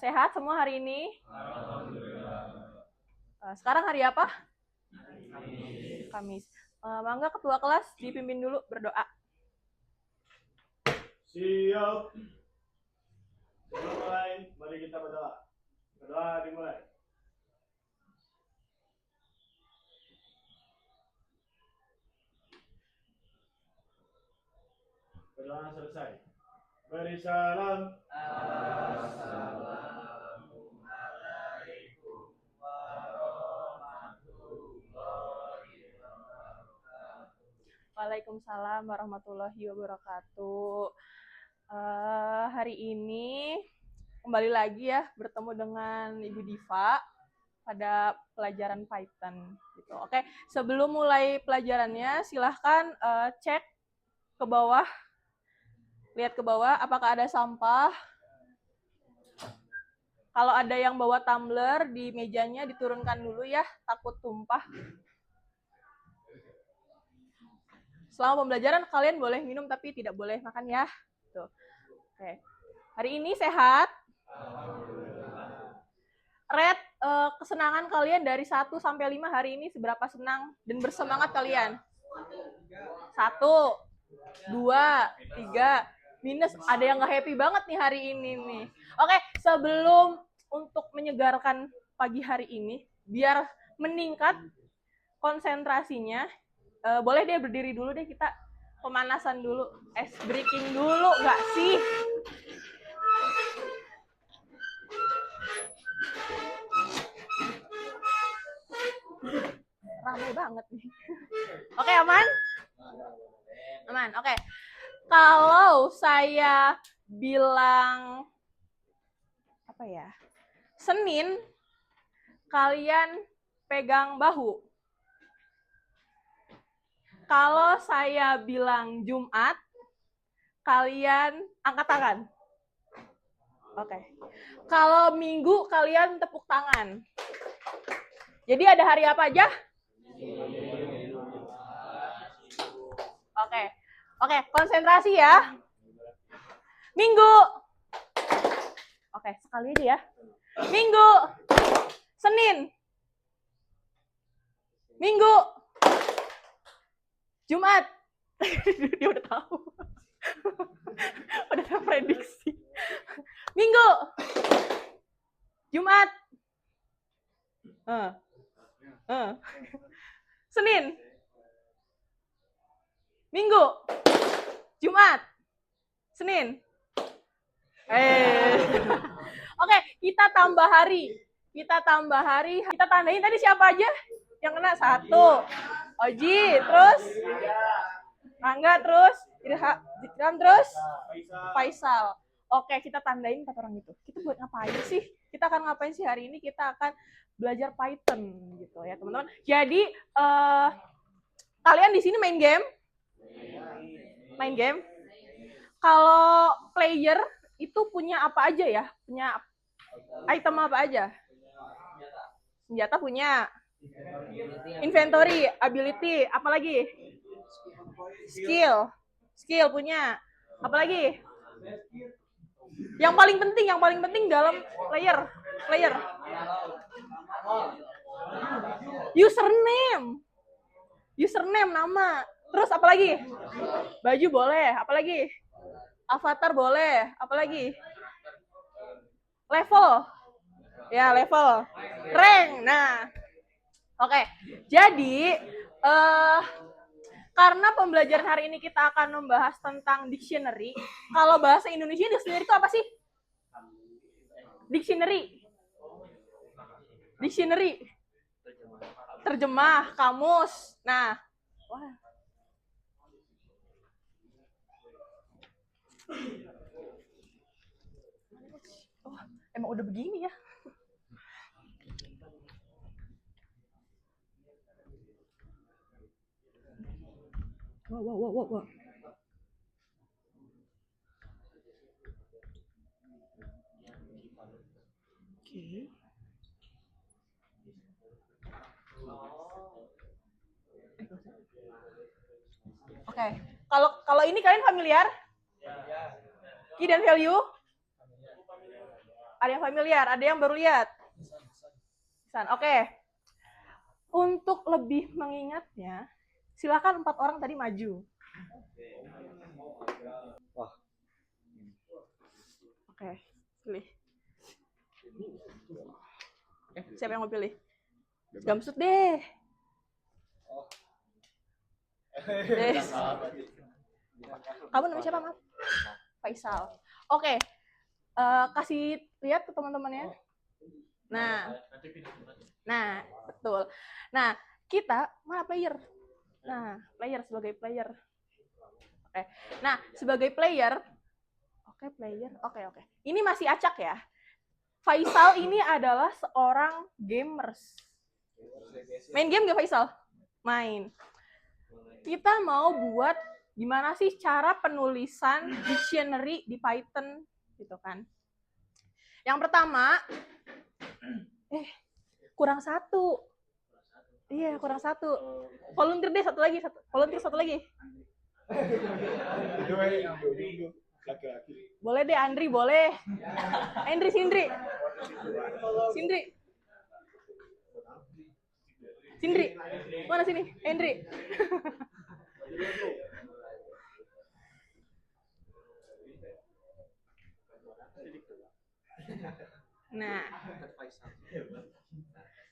Sehat semua hari ini? Sekarang hari apa? Kamis. Mangga ketua kelas dipimpin dulu berdoa. Siap. Sebelum mulai, mari kita berdoa. Berdoa dimulai. Berdoa selesai. Beri salam. Assalamualaikum warahmatullahi wabarakatuh. Waalaikumsalam warahmatullahi wabarakatuh. Hari ini kembali lagi ya bertemu dengan Ibu Diva pada pelajaran Python gitu. Oke, sebelum mulai pelajarannya silahkan cek ke bawah, lihat ke bawah apakah ada sampah. Kalau ada yang bawa tumbler di mejanya diturunkan dulu ya, takut tumpah. Selama pembelajaran kalian boleh minum tapi tidak boleh makan ya. Tuh. Oke. Hari ini sehat? Red kesenangan kalian dari 1 sampai 5 hari ini seberapa senang dan bersemangat kalian? 1, 2, 3, minus. Ada yang nggak happy banget nih hari ini nih. Oke, sebelum untuk menyegarkan pagi hari ini, biar meningkat konsentrasinya, boleh deh berdiri dulu deh, kita pemanasan dulu, ice breaking dulu nggak sih? Ramai banget nih. Oke, aman? Aman, oke. Kalau saya bilang apa ya? Senin, kalian pegang bahu. Kalau saya bilang Jumat, kalian angkat tangan. Oke. Kalau Minggu, kalian tepuk tangan. Jadi ada hari apa aja? Oke. Oke, konsentrasi ya. Minggu. Oke, sekali aja ya. Minggu. Senin. Minggu. Jumat. Dia udah tahu. Udah terprediksi. Minggu. Jumat. Senin. Minggu. Jumat. Senin. Oke, kita tambah hari. Kita tambah hari. Kita tandain tadi siapa aja? Yang kena 1. Oji, terus Angga, terus Irham, terus Faisal. Oke, kita tandain 4 orang itu. Kita buat ngapain sih? Kita akan ngapain sih hari ini? Kita akan belajar Python gitu ya, teman-teman. Jadi kalian di sini main game? Main game? Kalau player itu punya apa aja ya? Punya item apa aja? Senjata punya. Inventory, ability, apalagi? Skill punya. Apalagi? Yang paling penting dalam player. Username nama. Terus apalagi? Baju boleh, apalagi? Avatar boleh, apalagi? Level. Ya, level. Rank. Nah. Oke. Jadi karena pembelajaran hari ini kita akan membahas tentang dictionary. Kalau bahasa Indonesia dictionary itu apa sih? Dictionary. Terjemah, kamus. Nah, wah. Oh, emang udah begini ya? Wah. Oke. Oke. Kalau ini kalian familiar? Key dan value? Ada yang familiar, ada yang baru lihat. Oke. Untuk lebih mengingatnya, silakan 4 orang tadi maju. Oke, pilih. Siapa yang mau pilih? Gamsut deh. Des. Kamu namanya siapa, Mas? Faisal. Oke. Kasih lihat ke teman-temannya. Nah, betul. Nah, kita mana player? Nah, player sebagai player. Oke. Nah, sebagai player, Oke. Ini masih acak ya. Faisal ini adalah seorang gamers. Main game gak Faisal? Main. Kita mau buat gimana sih cara penulisan dictionary di Python gitu kan. Yang pertama, kurang 1. Iya, kurang 1. Volunteer deh satu lagi. Boleh deh, Andri boleh. Sindri. Mana sini? Andri.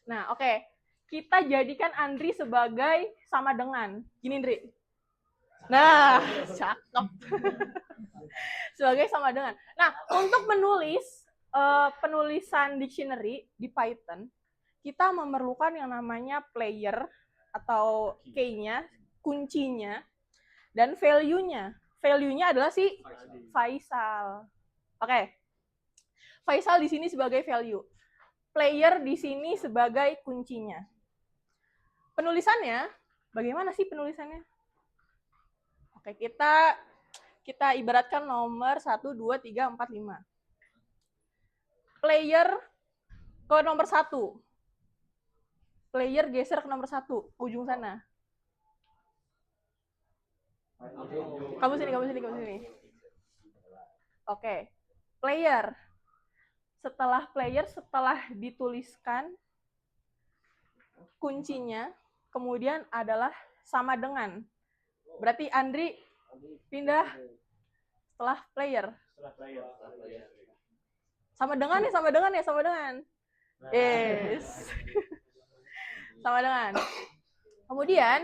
Nah, oke. Kita jadikan Andri sebagai sama dengan. Gini, Andri. Nah, cakep. Sebagai sama dengan. Nah, untuk menulis penulisan dictionary di Python, kita memerlukan yang namanya player atau key-nya, kuncinya, dan value-nya. Value-nya adalah si Faisal. Oke. Faisal di sini sebagai value. Player di sini sebagai kuncinya. Penulisannya, bagaimana sih penulisannya? Oke, kita ibaratkan nomor 1, 2, 3, 4, 5. Player ke nomor 1. Player geser ke nomor 1, ujung sana. Kamu sini. Oke. Player. Setelah dituliskan kuncinya, kemudian adalah sama dengan. Berarti Andri pindah setelah player. Sama dengan. Yes. Sama dengan. Kemudian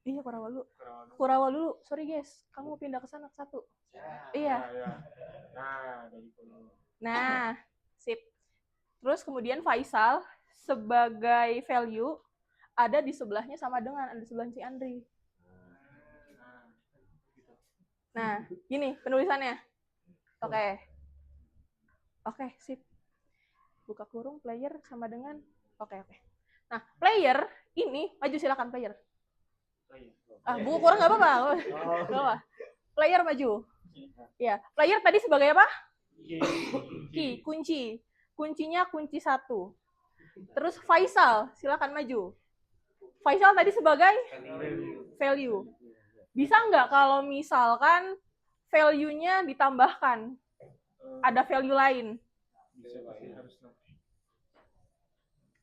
iya, Kurawa dulu. Sorry guys, kamu pindah ke sana satu. Iya. Nah, sip. Terus kemudian Faisal sebagai value ada di sebelahnya sama dengan, ada di sebelah si Andri. Nah, gini penulisannya. Oke, sip. Buka kurung, player sama dengan. Oke. Nah, player ini, maju silakan player. Buku kurang nggak apa-apa. Player maju. Ya, player tadi sebagai apa? Key, kunci. Kuncinya kunci 1. Terus Faisal, silakan maju. Faisal tadi sebagai value. Bisa nggak kalau misalkan value-nya ditambahkan? Ada value lain.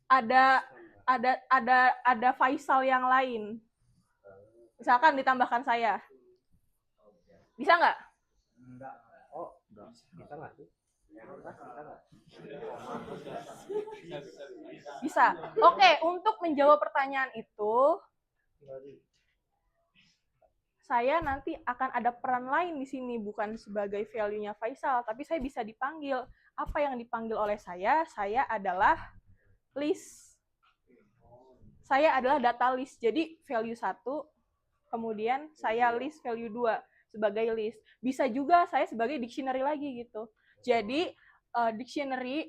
Ada Faisal yang lain. Misalkan ditambahkan saya. Bisa nggak? Bisa. Oke, untuk menjawab pertanyaan itu, saya nanti akan ada peran lain di sini, bukan sebagai value-nya Faisal, tapi saya bisa dipanggil. Apa yang dipanggil oleh saya adalah list. Saya adalah data list. Jadi value 1, kemudian saya list value 2 sebagai list. Bisa juga saya sebagai dictionary lagi gitu. Jadi dictionary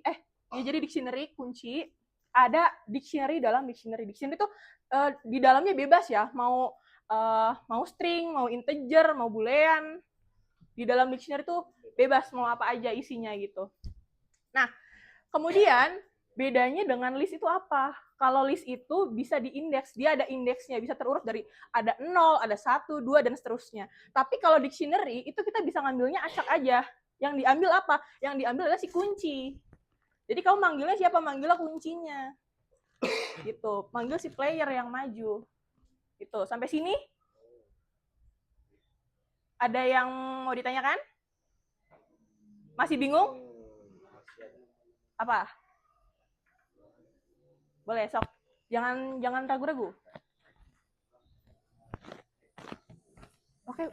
kunci, ada dictionary dalam dictionary. Dictionary itu di dalamnya bebas ya, mau string, mau integer, mau boolean. Di dalam dictionary itu bebas mau apa aja isinya gitu. Nah, kemudian Bedanya dengan list itu apa? Kalau list itu bisa diindeks, dia ada indeksnya, bisa terurut dari ada 0, ada 1, 2, dan seterusnya. Tapi kalau dictionary, itu kita bisa ngambilnya acak aja. Yang diambil apa? Yang diambil adalah si kunci. Jadi kamu manggilnya siapa? Manggilnya kuncinya. Gitu. Manggil si player yang maju. Gitu. Sampai sini? Ada yang mau ditanyakan? Masih bingung? Apa? Boleh, sok. Jangan ragu-ragu. Oke,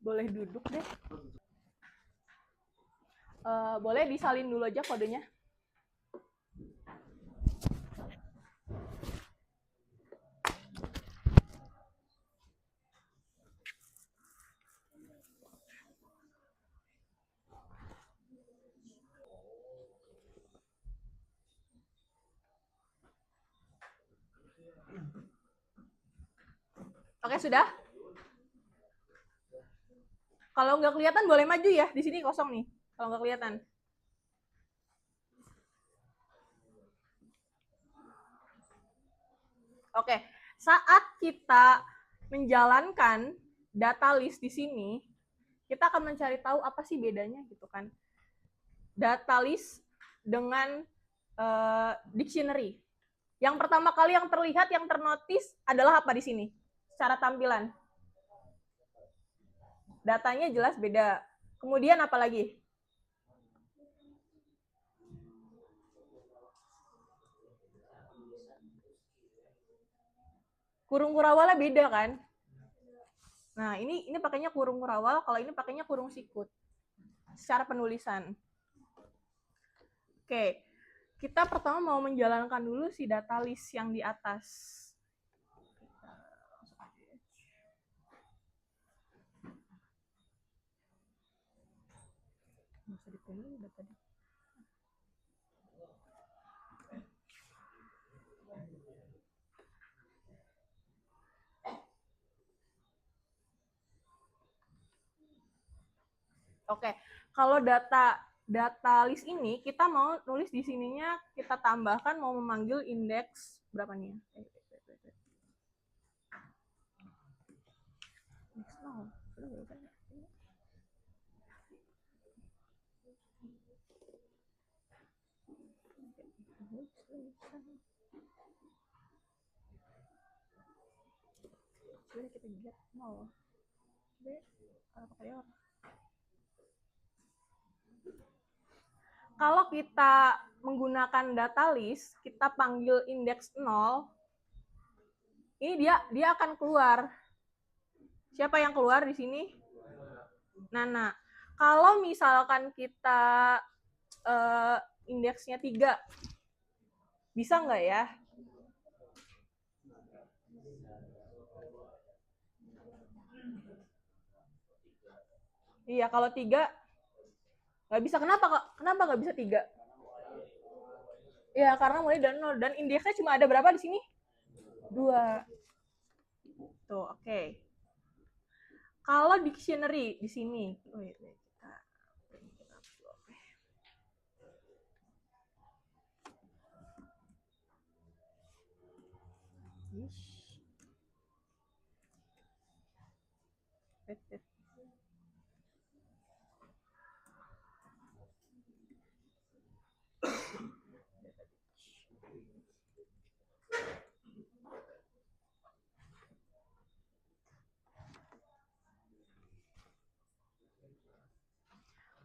boleh duduk deh. Boleh disalin dulu aja kodenya. Oke, sudah? Kalau nggak kelihatan boleh maju ya. Di sini kosong nih. Kalau nggak kelihatan. Oke, saat kita menjalankan data list di sini, kita akan mencari tahu apa sih bedanya gitu kan. Data list dengan dictionary. Yang pertama kali yang terlihat, yang ternotis adalah apa di sini? Secara tampilan. Datanya jelas beda. Kemudian apa lagi? Kurung kurawalnya beda kan? Nah, ini pakainya kurung kurawal, kalau ini pakainya kurung sikut. Secara penulisan. Oke, kita pertama mau menjalankan dulu si data list yang di atas. Oke, kalau data list ini kita mau nulis di sininya, kita tambahkan mau memanggil indeks berapa nih? Kita lihat nol. Kalau kita menggunakan data list, kita panggil indeks 0, ini dia akan keluar. Siapa yang keluar di sini? Nana. Kalau misalkan kita indeksnya 3, bisa nggak ya? Iya, kalau 3 nggak bisa. Kenapa nggak bisa 3? Ya, karena mulai dari 0. Dan indeksnya cuma ada berapa di sini? 2. Tuh, oke. Okay. Kalau dictionary di sini,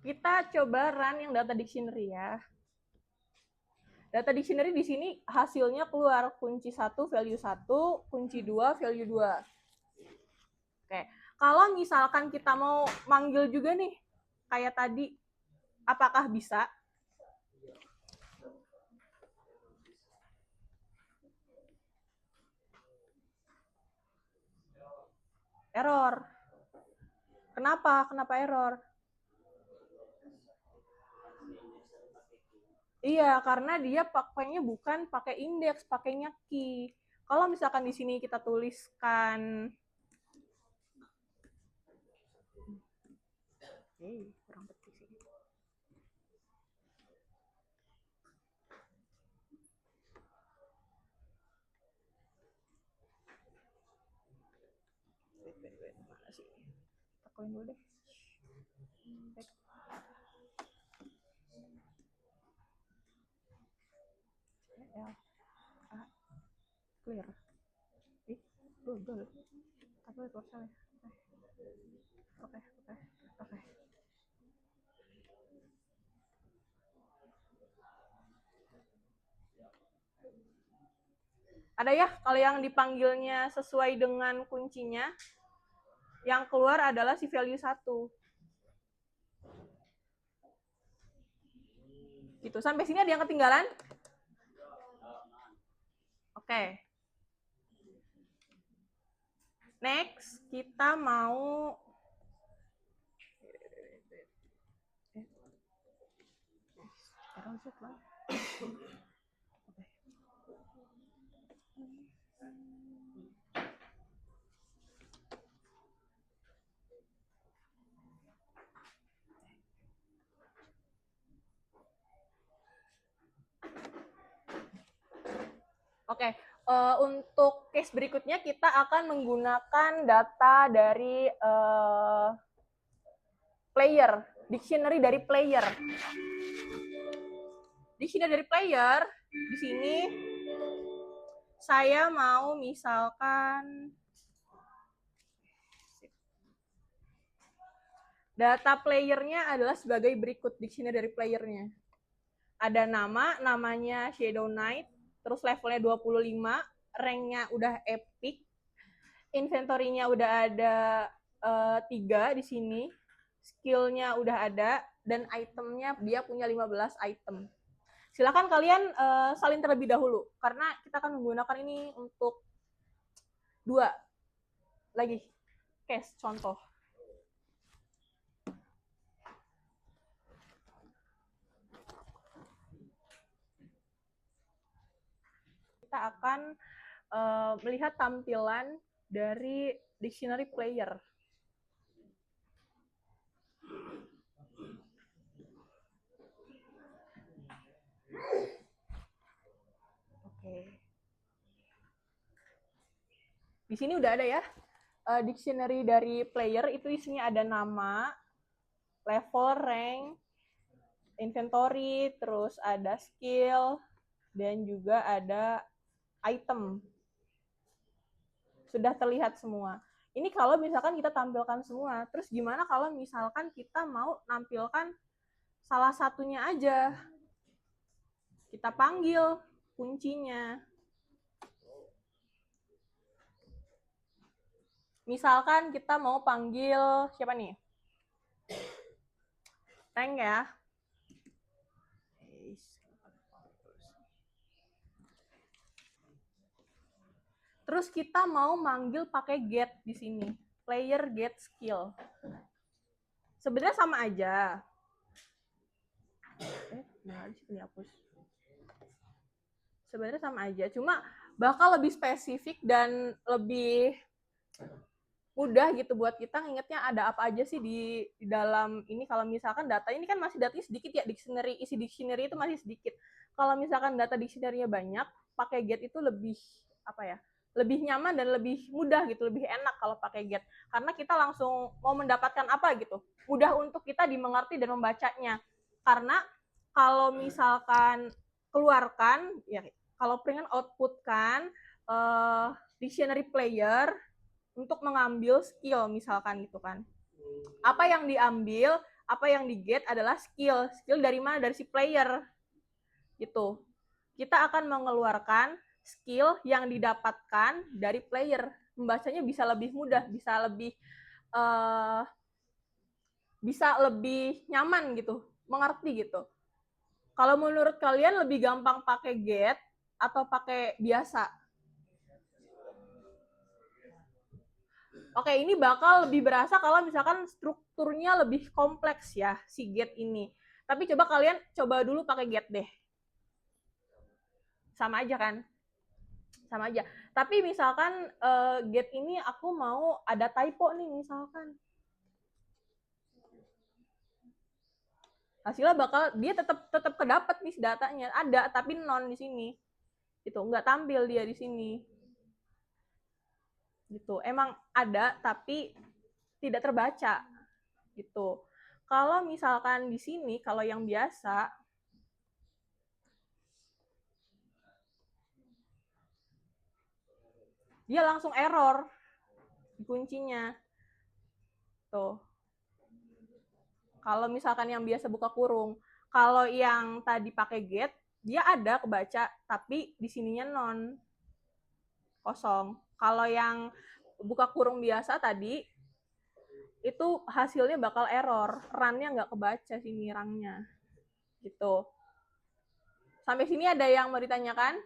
kita coba run yang data dictionary ya. Data dictionary di sini hasilnya keluar kunci 1 value 1, kunci 2 value 2. Oke. Kalau misalkan kita mau manggil juga nih kayak tadi, apakah bisa? Error. Kenapa? Kenapa error? Iya, karena dia pakainya bukan pakai indeks, pakainya key. Kalau misalkan di sini kita tuliskan kurang betul sih. Mana sih? Tekoin dulu deh. Back. L A clear. Ih, double. Apa itu salah? Oke. Ada ya kalau yang dipanggilnya sesuai dengan kuncinya, yang keluar adalah si value 1. Gitu. Sampai sini ada yang ketinggalan? Oke. Next, kita mau Oke, untuk case berikutnya kita akan menggunakan data dari player, dictionary dari player. Dictionary dari player, di sini saya mau misalkan data playernya adalah sebagai berikut dictionary dari playernya. Ada namanya Shadow Knight, terus levelnya 25, ranknya udah epic, inventory-nya udah ada 3 di sini, skillnya udah ada, dan itemnya dia punya 15 item. Silakan kalian salin terlebih dahulu, karena kita akan menggunakan ini untuk 2 lagi case contoh. Kita akan melihat tampilan dari dictionary player. Oke. Di sini udah ada ya. Dictionary dari player itu isinya ada nama, level, rank, inventory, terus ada skill, dan juga ada item. Sudah terlihat semua. Ini kalau misalkan kita tampilkan semua. Terus gimana kalau misalkan kita mau nampilkan salah satunya aja? Kita panggil kuncinya. Misalkan kita mau panggil siapa nih? Rank ya. Terus kita mau manggil pakai get di sini. Player get skill. Sebenarnya sama aja. Sebenarnya sama aja, cuma bakal lebih spesifik dan lebih mudah gitu buat kita ngingetnya ada apa aja sih di dalam ini. Kalau misalkan data ini kan masih datanya sedikit ya, dictionary, isi dictionary itu masih sedikit. Kalau misalkan data dictionary-nya banyak, pakai get itu lebih apa ya, lebih nyaman dan lebih mudah gitu, lebih enak kalau pakai get, karena kita langsung mau mendapatkan apa gitu, mudah untuk kita dimengerti dan membacanya. Karena kalau misalkan keluarkan ya, kalau pengen output kan dictionary player untuk mengambil skill misalkan gitu kan. Apa yang diambil, apa yang di-get adalah skill. Skill dari mana? Dari si player. Gitu. Kita akan mengeluarkan skill yang didapatkan dari player. Membacanya bisa lebih mudah, bisa lebih nyaman gitu, mengerti gitu. Kalau menurut kalian lebih gampang pakai get atau pakai biasa? Oke, ini bakal lebih berasa kalau misalkan strukturnya lebih kompleks ya, si get ini. Tapi coba kalian coba dulu pakai get deh. Sama aja kan? Sama aja. Tapi misalkan get ini aku mau ada typo nih misalkan. Hasilnya bakal dia tetap kedapat nih datanya, ada tapi non di sini. Itu nggak tampil dia di sini. gitu. Emang ada tapi tidak terbaca gitu. Kalau misalkan di sini kalau yang biasa dia langsung error di kuncinya. Tuh. Kalau misalkan yang biasa buka kurung, kalau yang tadi pakai get, dia ada kebaca, tapi di sininya non, kosong. Kalau yang buka kurung biasa tadi, itu hasilnya bakal error, runnya nggak kebaca sini rangnya, gitu. Sampai sini ada yang mau ditanyakan?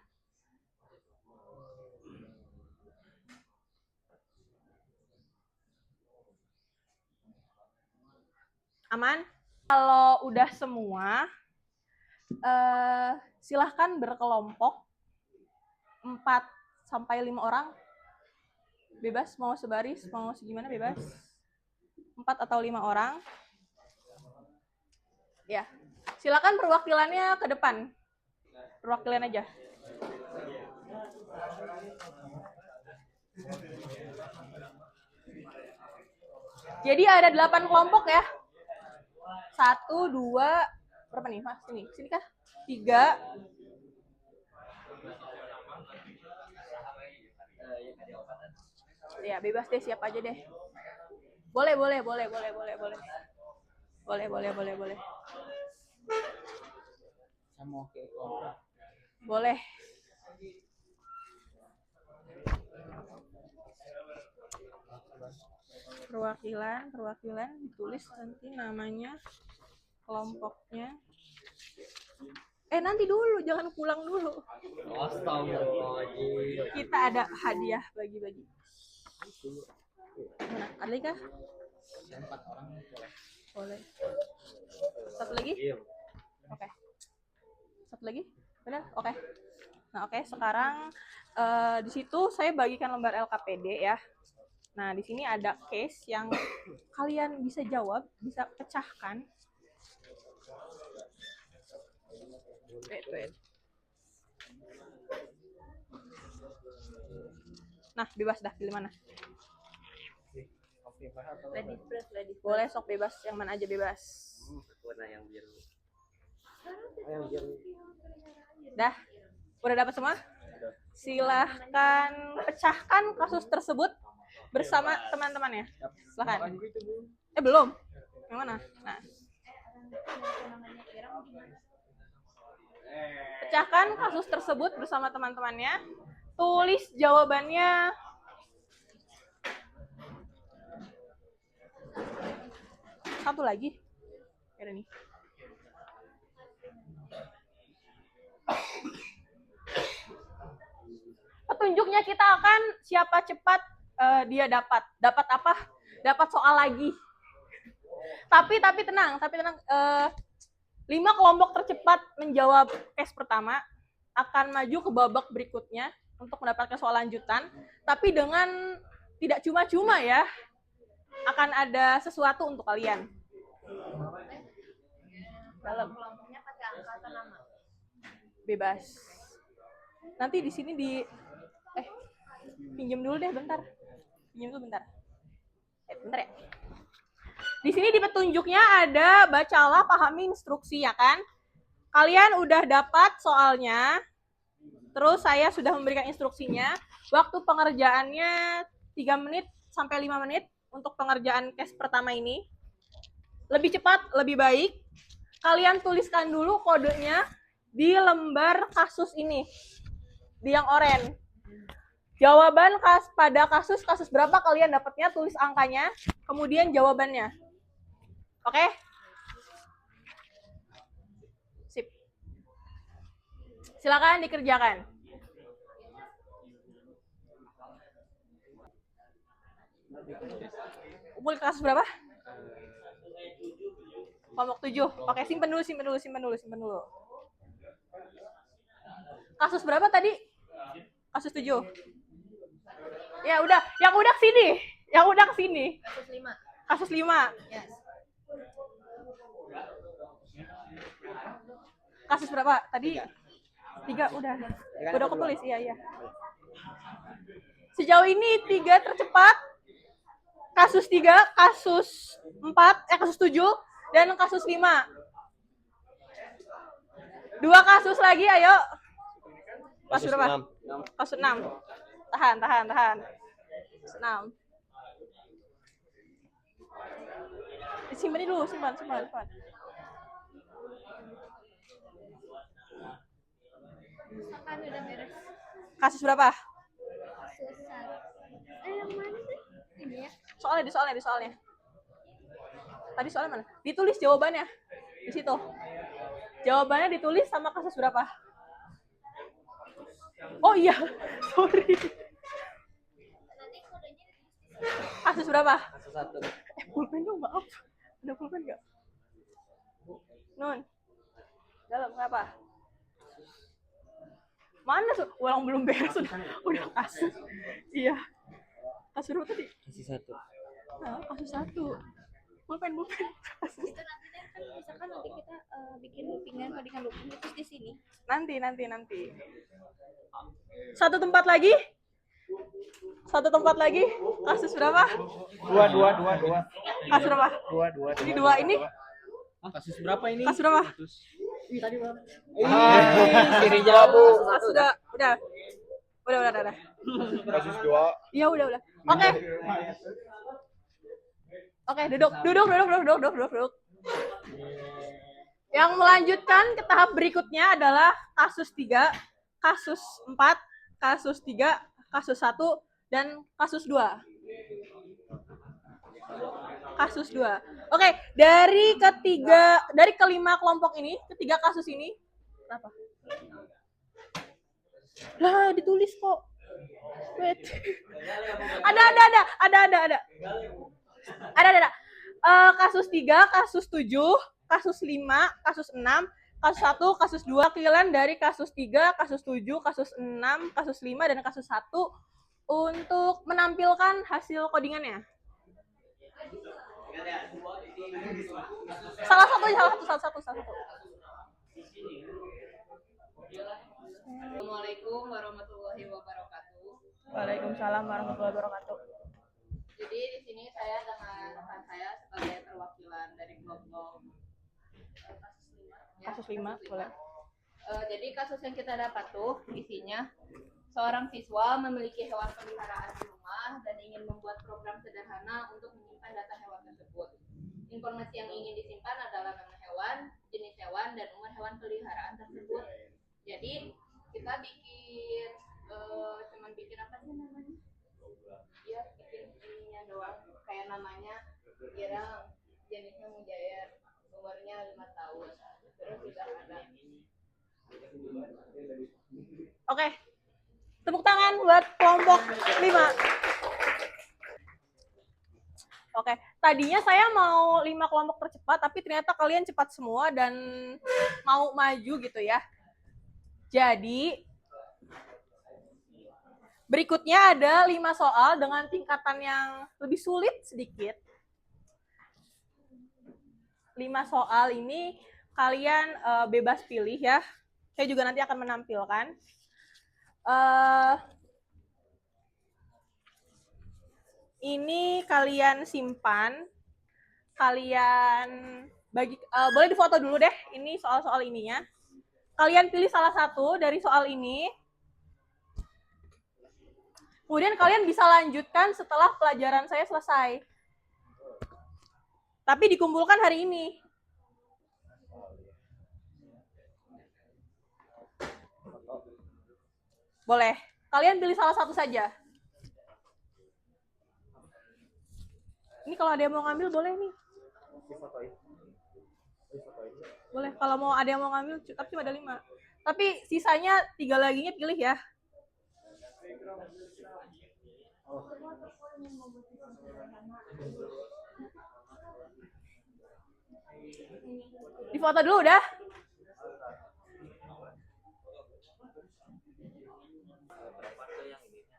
Aman? Kalau udah semua, silahkan berkelompok 4 sampai 5 orang. Bebas, mau sebaris, mau segimana bebas. 4 atau 5 orang. Ya, silakan perwakilannya ke depan. Perwakilan aja. Jadi ada 8 kelompok ya. 1, 2, berapa nih mas? Sini kah? 3. Ya bebas deh, siapa aja deh. Boleh. Boleh. Perwakilan ditulis nanti namanya, kelompoknya. Nanti dulu, jangan pulang dulu. Astagfirullahaladzim. Kita ada hadiah bagi-bagi. Mana? Ada lagi kah? 4 orang boleh. Boleh. Satu lagi? Iya. Oke. Satu lagi? Benar? Oke. Nah, oke. Sekarang di situ saya bagikan lembar LKPD ya. Nah, di sini ada case yang kalian bisa jawab, bisa pecahkan. Wait. Nah, bebas dah, pilih mana? Ladies. Boleh, sok bebas, yang mana aja bebas. Warna yang biru. Dah? Udah dapat semua? Silahkan pecahkan kasus tersebut bersama teman-temannya. Silahkan. Belum. Yang mana? Nah. Pecahkan kasus tersebut bersama teman-temannya. Tulis jawabannya. Satu lagi. Ada nih. Petunjuknya kita akan siapa cepat dia dapat. Dapat apa? Dapat soal lagi. Tapi tenang. 5 kelompok tercepat menjawab tes pertama akan maju ke babak berikutnya untuk mendapatkan soal lanjutan. Tapi dengan tidak cuma-cuma ya, akan ada sesuatu untuk kalian. Dalam Kelompoknya pakai angka atau nama? Bebas. Nanti di sini pinjam dulu deh bentar. Bentar ya. Di sini di petunjuknya ada bacalah, pahami instruksi ya kan? Kalian udah dapat soalnya. Terus saya sudah memberikan instruksinya. Waktu pengerjaannya 3 menit sampai 5 menit untuk pengerjaan case pertama ini. Lebih cepat, lebih baik. Kalian tuliskan dulu kodenya di lembar kasus ini. Di yang oranye. Jawaban pada kasus berapa kalian dapatnya, tulis angkanya, kemudian jawabannya. Oke? Sip. Silakan dikerjakan. Kasus berapa? Kelompok 7. Oke, simpen dulu. Kasus berapa tadi? Kasus 7. Ya udah, yang udah kesini. Kasus 5. Yes. Kasus berapa tadi? 3 udah. Udah ketulis, iya. Sejauh ini 3 tercepat, kasus 3, kasus 4, kasus 7, dan kasus 5. 2 kasus lagi, ayo. Kasus berapa? Kasus 6. Tahan. Kasus 6. Simpan dulu, simpan. Kan udah beres. Kasus berapa? Susah. Yang mana sih? Ini ya. Soalnya. Tadi soalnya mana? Ditulis jawabannya. Di situ. Jawabannya ditulis sama kasus berapa? Oh iya, sorry. Kasus berapa? Kasus 1. Pulpen dong, maaf. Ada pulpen nggak? Nun. Dalam kenapa? Mana tuh? Ulang belum beres udah kasus. Iya. Kasus berapa tadi? Kasus 1. Nah, kasus 1. Pulpen. Kasus. Itu nanti deh kan misalkan nanti kita bikin loopingan codingan looping terus di sini. Nanti. Satu tempat lagi. Kasus berapa? Dua. Kasus berapa? Dua. Ini 2 ini. Kasus berapa ini? Kasus berapa? Tadi bang. Kiri jauh. Kasus udah. Kasus 2. Iya, udah. Oke, duduk. Yang melanjutkan ke tahap berikutnya adalah kasus 3, kasus 4, kasus 3, kasus 1, dan kasus 2. Kasus 2. Oke, dari kelima kelompok ini, ketiga kasus ini, kenapa? Lah, ditulis kok. Wait. Ada. Kasus 3, kasus 7, kasus 5, kasus 6, kasus 1, kasus 2, wakilan dari kasus 3, kasus 7, kasus 6, kasus 5, dan kasus 1 untuk menampilkan hasil codingannya. Salah satu. Assalamualaikum warahmatullahi wabarakatuh. Waalaikumsalam warahmatullahi wabarakatuh. Jadi di sini saya dengan rekan saya sebagai perwakilan dari kelompok Kasus 5, boleh. Jadi kasus yang kita dapat tuh isinya seorang siswa memiliki hewan peliharaan di rumah dan ingin membuat program sederhana untuk menyimpan data hewan tersebut. Informasi yang ingin disimpan adalah nama hewan, jenis hewan, dan umur hewan peliharaan tersebut. Jadi kita bikin apa sih namanya? Iya, bikin ininya doang, kayak namanya Irang, jenisnya mujair, umurnya 5 tahun. Terus juga ada. Oke. Tepuk tangan buat kelompok 5. Oke, tadinya saya mau 5 kelompok tercepat, tapi ternyata kalian cepat semua dan mau maju gitu ya. Jadi, berikutnya ada 5 soal dengan tingkatan yang lebih sulit sedikit. 5 soal ini kalian bebas pilih ya. Saya juga nanti akan menampilkan. Ini kalian simpan, kalian bagi, boleh difoto dulu deh. Ini soal-soal ininya. Kalian pilih salah satu dari soal ini. Kemudian kalian bisa lanjutkan setelah pelajaran saya selesai. Tapi dikumpulkan hari ini. Boleh. Kalian pilih salah satu saja. Ini kalau ada yang mau ngambil boleh nih. Boleh. Kalau mau ada yang mau ngambil, tapi cuma ada 5. Tapi sisanya 3 laginya pilih ya. Difoto dulu udah.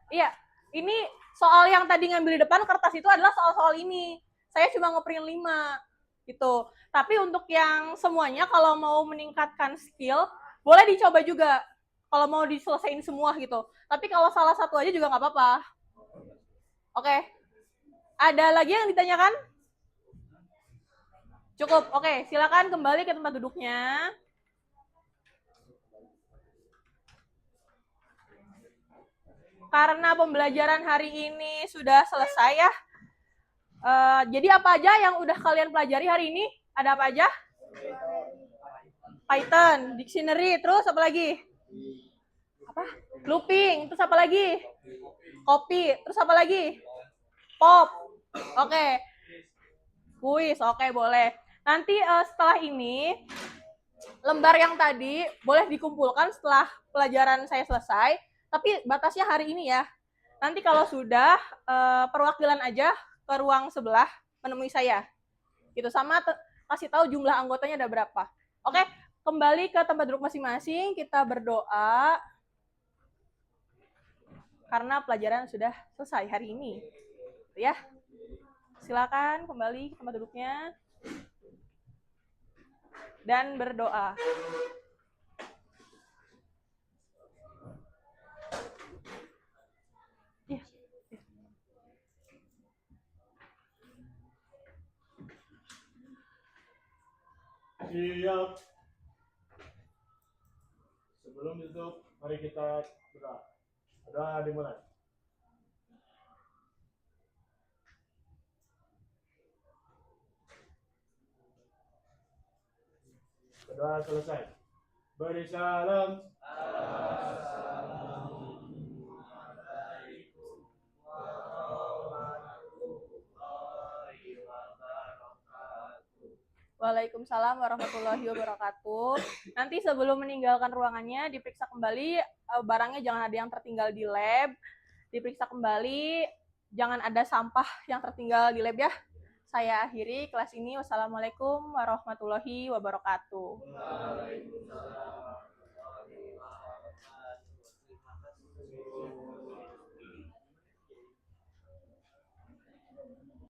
Iya, ini soal yang tadi ngambil di depan kertas itu adalah soal-soal ini. Saya cuma ngeprint 5 gitu. Tapi untuk yang semuanya kalau mau meningkatkan skill, boleh dicoba juga. Kalau mau diselesain semua gitu. Tapi kalau salah satu aja juga nggak apa-apa. Oke. Ada lagi yang ditanyakan? Cukup. Oke, silakan kembali ke tempat duduknya. Karena pembelajaran hari ini sudah selesai ya. Jadi apa aja yang udah kalian pelajari hari ini? Ada apa aja? Python, dictionary, terus apa lagi? Apa? Looping, terus apa lagi? Copy, terus apa lagi? Pop. Oke. Kuis, oke boleh. Nanti setelah ini lembar yang tadi boleh dikumpulkan setelah pelajaran saya selesai, tapi batasnya hari ini ya. Nanti kalau sudah perwakilan aja ke ruang sebelah menemui saya. Gitu sama kasih tahu jumlah anggotanya ada berapa. Oke, kembali ke tempat duduk masing-masing, kita berdoa karena pelajaran sudah selesai hari ini. Ya. Silakan kembali ke tempat duduknya dan berdoa. Ya. Siap. Sebelum ditutup, mari kita berdoa. Doa dimulai. Doa selesai. Beri salam. Waalaikumsalam warahmatullahi wabarakatuh. Nanti sebelum meninggalkan ruangannya diperiksa kembali barangnya, jangan ada yang tertinggal di lab. Diperiksa kembali, jangan ada sampah yang tertinggal di lab ya. Saya akhiri kelas ini. Wassalamualaikum warahmatullahi wabarakatuh.